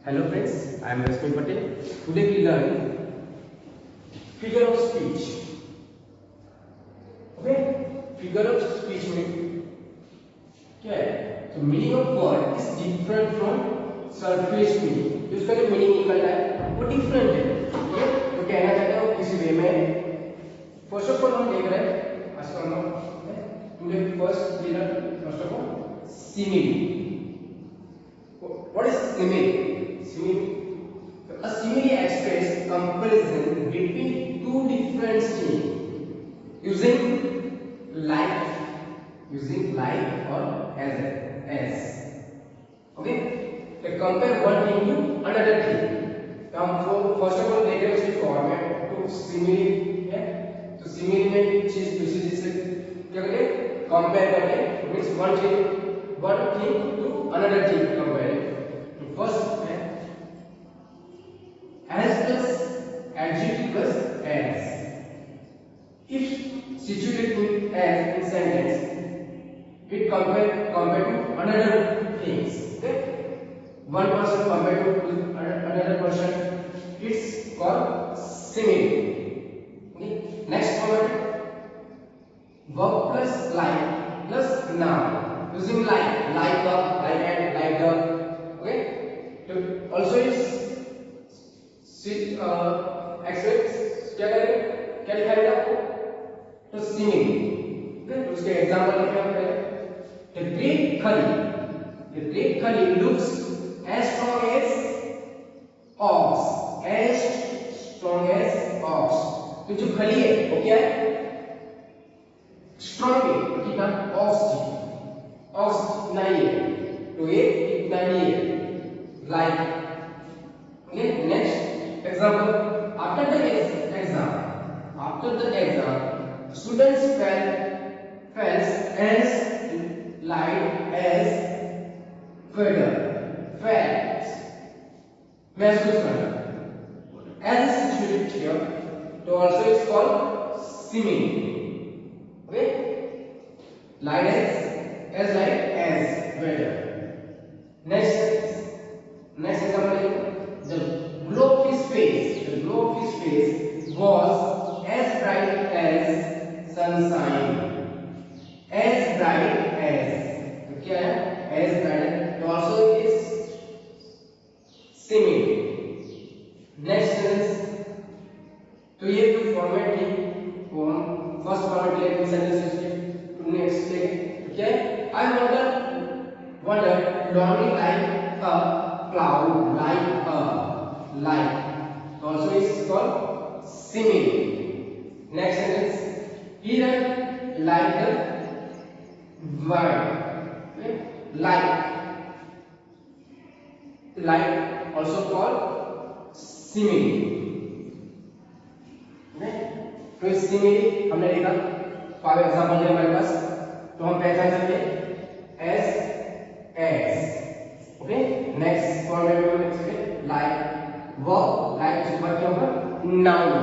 Hello friends, I am Rashmi Patel. Today we learn figure of speech. Okay, figure of speech में क्या है? तो meaning of word is different from surface meaning. जिसका जो meaning निकल रहा है वो different है. Okay, तो कहना चाहते हैं वो किसी वे में. First of all हम देख रहे हैं आज का हम today first we learn first of all simile. What is simile? A simile expresses comparison between two different things using like or as. Okay, to compare one thing to another thing. तो हम first of all देख रहे हैं उसकी format तो simile है. तो simile में चीज दूसरी चीज से क्या करें कंपेयर करें means one thing to another thing compare. तो first है as plus adjective plus as. If situated in as in sentence, it compare to another things. Okay, one person compare to another person, it's called simile. Okay, next format verb plus like plus noun using like up, like and, like the. Okay, so also is express क्या करें क्या दिखाएगा आपको तो simile. तो उसके example लिखे हम पहले the great khali looks as strong as ox. तो जो खली है वो क्या है स्ट्रॉन्ग है कितना ऑक्स नहीं है तो ये इतना ही है like. Okay, next example, after the exam students felt as light as feather. महसूस करना as is situated here तो also is called simile. Okay, light as feather. Next example, the glow of his face was as bright as sunshine. तो क्या है as bright तो also is simile. Next sentence, तो ये जो format थी वो हम फर्स्ट फॉर्मेट लेंगे सेंटेंस के टू नेक्स्ट के क्या है I wonder lonely like a cloud like also is called simile. Next sentence, he ran like the wind. Like also called simile. तो इस simile हमने देखा 5 एग्जांपल है हमारे पास तो हम पहचान सकते as. ओके, नेक्स्ट फॉर्मेट में नेक्स्ट लाइक वर्ब लाइक से वर्ब क्या होगा noun.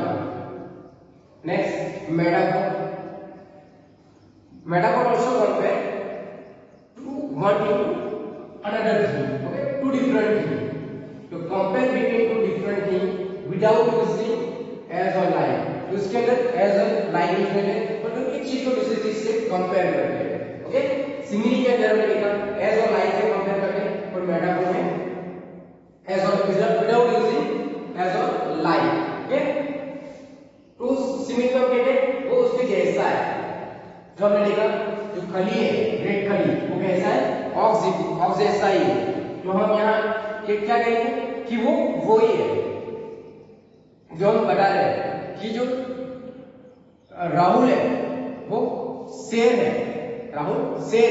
Next metaphor also compare to one thing another thing. Okay, two different thing तो compare between two different thing without using as और like. तो इसके अंदर as और लाइक यूज करते हैं पर तो एक चीज को दूसरी चीज से कंपेयर करते हैं. ओके, सिमिली के अंदर हमने देखा एज और लाइक से कंपेयर करते हैं और मेटाफोर में as or without using as or like. Okay, तो सिमिल में कहते हैं वो उसके जैसा है जो हमने देखा जो खली है रेड खली वो कैसा है ऑक्स जैसा ही है. तो हम यहाँ क्या कहेंगे कि वो ही है जो हम बता रहे हैं कि जो राहुल है वो शेर है. राहुल शेर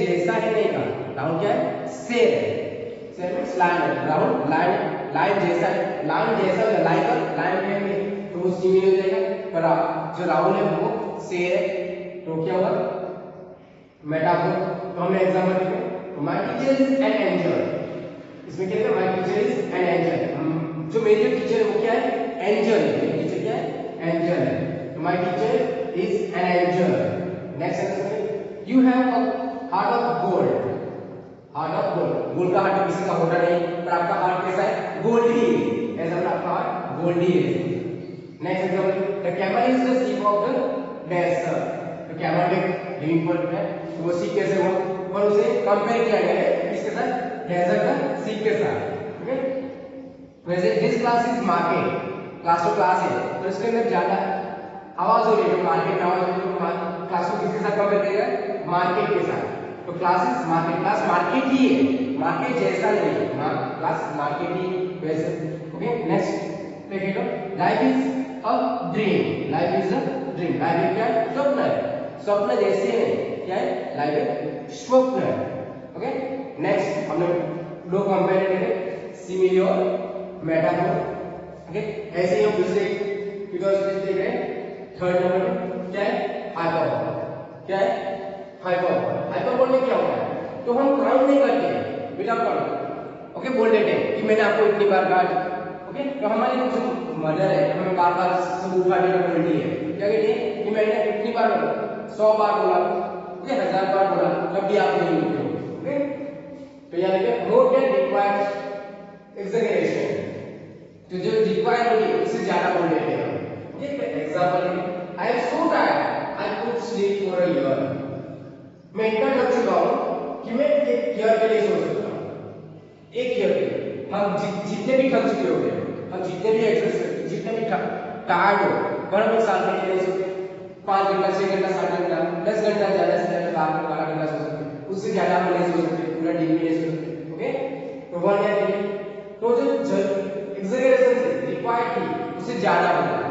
जैसा है नहीं कहा राहुल क्या है शेर है. राहुल लाइन जैसा है लाइन में तो सिमिल हो जाएगा पर जो राहुल है वो शेर है तो क्या होगा मेटाफोर. तो हमने एग्जांपल लिखे तो my teacher is an angel. इसमें क्या है my teacher is an angel. जो मेरी जो टीचर है वो क्या है एंजल है. मेरी टीचर क्या है एंजल है तो my teacher is an angel. Next sentence में you have a heart of gold gold का हार्ट किसी का होता नहीं, पर आपका हार्ट कैसा है, गोल्डी है, ऐसा आपका हार्ट गोल्डी है। Next example, the camel is the sheep of the desert, तो कैमल एक लिविंग फॉर्म है, तो वो शीप कैसे हुआ, पर उसे कंपेयर किया गया है किसके साथ, डेजर्ट का शीप के साथ। ओके, वैसे this class is market, class तो क्लास है, तो इसके अंदर ज्यादा आवाज हो रही है, मार्केट आवाज हो रही है, तो क्लास को किसके साथ कंपेयर करेगा, मार्केट के साथ। तो class is market, class market ही है, मार्केट जैसा नहीं है, क्लास मार्केट ही वैसे। ओके, नेक्स्ट देखिए, तो life is a dream, life is a dream, life क्या है, स्वप्न है, स्वप्न जैसे है, क्या है, लाइफ एक स्वप्न है। ओके, नेक्स्ट हम लोग दो कंपेयर करें, सिमिली और मेटाफोर। ओके, ऐसे ही हम दूसरे फिगर्स में देख रहे हैं। थर्ड नंबर क्या है, हाइपरबोला, क्या है, हाइपरबोला। हाइपरबोला में क्या होता है, तो हम काउंट नहीं करते हैं, विदाउट काउंट, ओके, बोल देते हैं कि मैंने आपको इतनी बार कहा। ओके, तो हमारे जो मदर है हमें बार बार सब उठा के बोलती है, क्या कहती है कि मैंने इतनी बार बोला, 100 बार बोला, ओके, 1000 बार बोला, तब भी आप नहीं बोलते हो। ओके, तो यानी कि मोर देन रिक्वायर्ड एक्सैगरेशन, तो जो रिक्वायर होती है उससे ज्यादा बोल देते हैं। Okay, example, I am so tired I could sleep for a year, मैं इतना थक चुका हूं कि मैं एक ईयर के लिए सो सकता हूं, एक ईयर के लिए। हम जितने भी थक चुके होंगे, हम जितने भी एक्सरसाइज, जितने भी टायर्ड हो, पर हम एक साल के लिए नहीं सोते, 5 घंटा, 6 घंटा, 7 घंटा, 10 घंटा, ज्यादा से ज्यादा 12 घंटा सो सकते हैं, उससे ज्यादा हम नहीं सो सकते, पूरा दिन भी नहीं सो सकते। ओके, तो वन ईयर के लिए, तो जो एक्सैगरेशन से रिक्वायर्ड थी उससे ज्यादा होता है।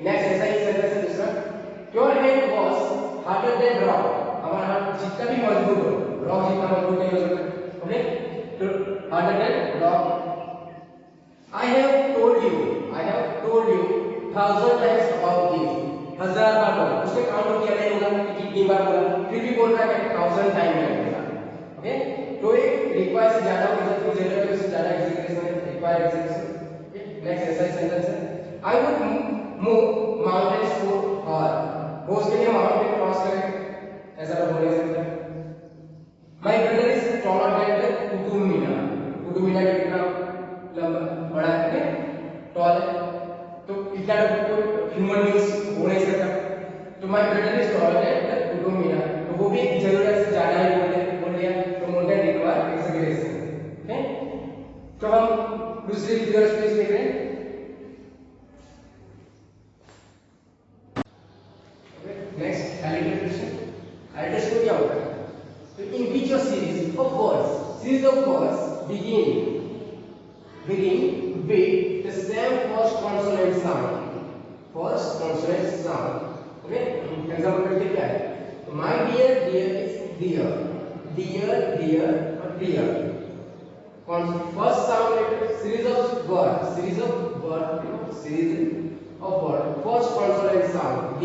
नेक्स्ट ऐसा ही सेंटेंस है दूसरा, your head was harder than rock, हमारा हार्ट जितना भी मजबूत हो, रॉक जितना मजबूत नहीं हो सकता। ओके, तो harder than rock. I have told you 1000 times about this, 1000 बार बोला, उसने काउंट किया नहीं होगा कि कितनी बार बोला, फिर भी बोल रहा है कि 1000 टाइम है बोला। ओके, तो एक रिक्वायर से ज्यादा हो सकती है, जरूरत है उससे ज्यादा एक्सैगरेशन है, रिक्वायर एक्सैगरेशन। नेक्स्ट ऐसा ही सेंटेंस है, I would move mountains for her, वो उसके लिए माउंटेन क्रॉस करें, ऐसा तो बोल नहीं सकता। My brother is taller than the Qutub Minar, Qutub Minar कितना लंबा बड़ा है, टॉल है, तो इतना कोई ह्यूमन बीइंग्स हो नहीं सकता। तो my brother is taller than the Qutub Minar, तो वो भी जरूरत से ज्यादा ही बोल दिया, तो मोर देन रिक्वायर एक्सैगरेशन। ओके, तो हम दूसरी फिगर्स पे देख रहे हैं। नेक्स्ट एलिट्रेशन, एलिट्रेशन क्या होता है, तो in which series of words begin with the same first consonant sound, okay, example करते क्या है, तो my dear is dear, और dear, first sound letter, series of word, first consonant sound D,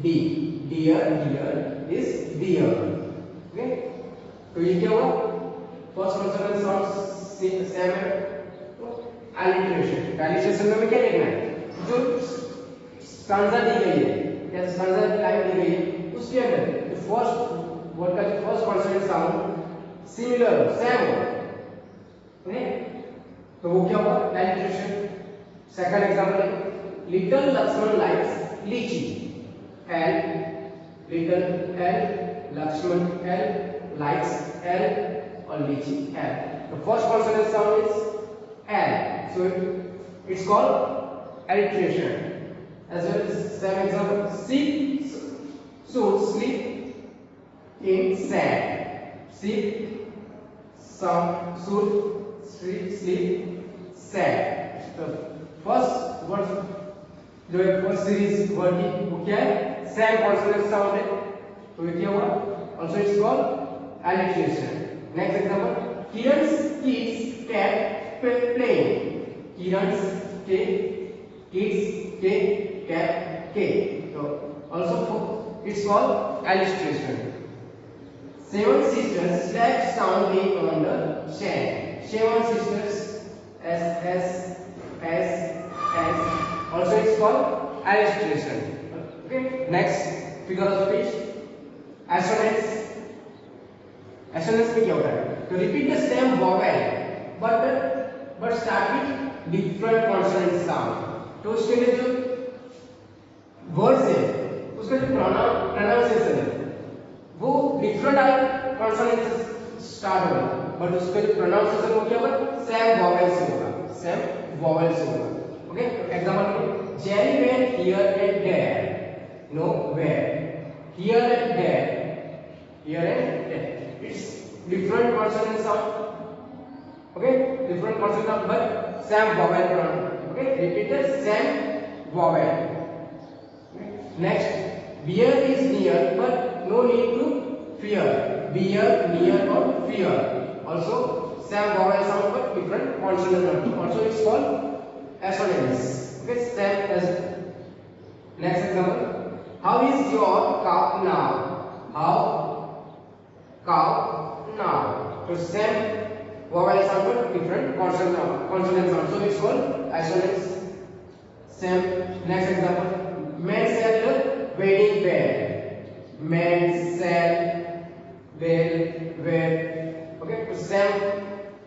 dear is dear। Okay, तो ये क्या हुआ, first consonant sound same है, तो एलिट्रेशन में क्या लिखना है, जो स्टैंजा दी गई है या स्टैंजा लाइन दी गई है उसके अंदर जो फर्स्ट वर्ड का जो first consonant sound similar same हो, ओके, तो वो क्या हुआ, alliteration. Second example, little Lakshman likes lychee, little L, Lakshman L, likes L, or lychee L. The first consonant sound is L, so it's called alliteration. As well as same example, sheep should sleep in sand. Sheep should sleep sand. So first word जो है first series word की वो क्या है, same consonant sound है, तो ये क्या हुआ, also it's called alliteration. Next example, Kiran's kids kept playing, Kiran's kids kept, तो also it's called alliteration. Seven sisters slept soundly on the sand, seven sisters, S also it's called alliteration. Okay, next figure of speech, assonance to repeat the same vowel but start with different consonant sound. तो उसके लिए जो words है उसका जो pronunciation है वो different consonant से स्टार्ट होगा, बट उसका जो प्रोनाउंसिएशन वो क्या होगा, सेम वॉवेल से होगा, सेम वॉवेल से होगा. Okay, example Jerry went here and there. No, where? Here and there. Here and there. It's different consonant sound. Okay, different consonant sound, but same vowel pronoun. Okay, repeat the same vowel. Next, beer is near, but no need to fear. Beer, near, or fear. Also, same vowel sound but different consonant sound. Also, it's called assonance. Okay, same as. Next example. How is your cow now? How cow now? So same vowel sound but different consonant sound. So it's called assonance. Same. Next example. Men sell the wedding bell. Men sell bell. Okay, so same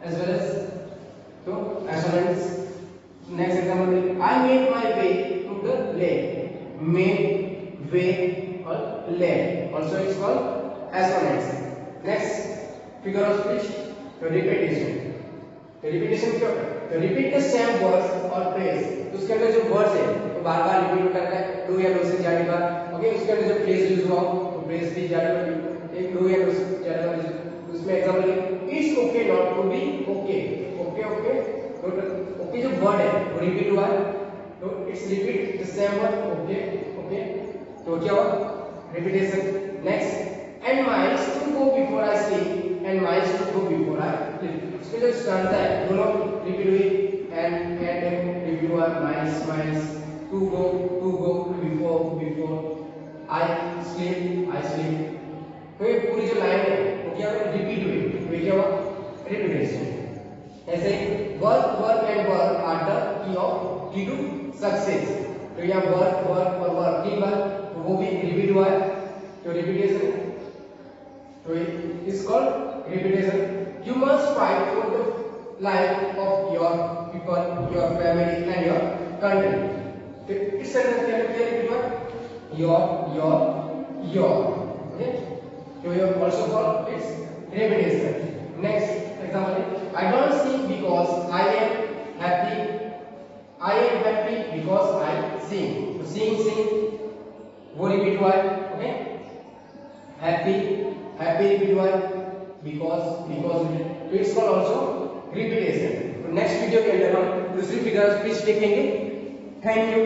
as well as so assonance. Next example. I made my way to the lake. Made way or lake. Also it's called assonance. Next figure of speech. तो repetition. तो repetition क्या होता है? तो repeat the same words or phrase. तो उसके अंदर जो words है तो बार-बार repeat करना है. Do या do से जाने का. ओके, उसके अंदर जो phrase यूज हुआ तो phrase भी जाने का. एक do या do से जाने का. उसमें एग्जांपल है It's okay not to be okay. Okay. तो okay जो word है वो repeat हुआ है. तो it's repeat the same word. Okay. तो क्या हुआ? Repetition. Next. And miles to go before I sleep. And miles to go before I sleep. इसमें जो stanza है दोनों repeat हुई. And repeat हुआ. Miles to go before I sleep. तो ये पूरी जो लाइन है वो क्या हुआ? Repeat हुई. तो क्या हुआ? Repetition. ऐसे work and work are the key to success. तो यहाँ work और work तीन बार तो वो भी repeat हुआ है. तो repetition. So it is called repetition. You must fight for the life of your people, your family, and your country. So इस सेंटेंस के अंदर क्या repeat हुआ? Your. Okay. So you also called its repetition. Next example. I don't sing because I am happy. I am happy because I sing. So sing वो repeat हुआ है. Okay. Happy repeat हुआ है because it's called also repetition. तो next video के अंदर हम दूसरी फिगर स्पीच देखेंगे. Thank you.